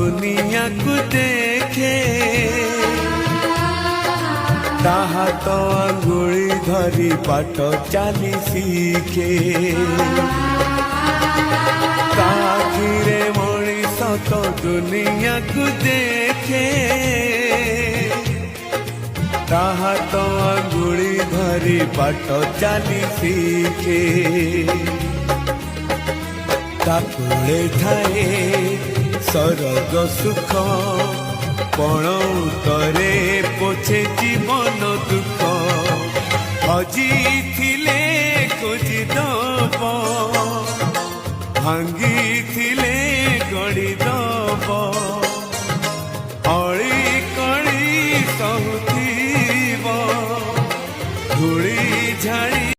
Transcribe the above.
दुनिया को देखे ता हाथ आंगुली धरी पाठ चाली शिखे ता आखिरे मनीष तो दुनिया को देखे ता हाथ आंगुली धरी पाठ चाली शिखे ता कोले थाए सरग सुख पण उतरे पोछे जीवन दुख हजी थिले खोजी दब भांगी थिले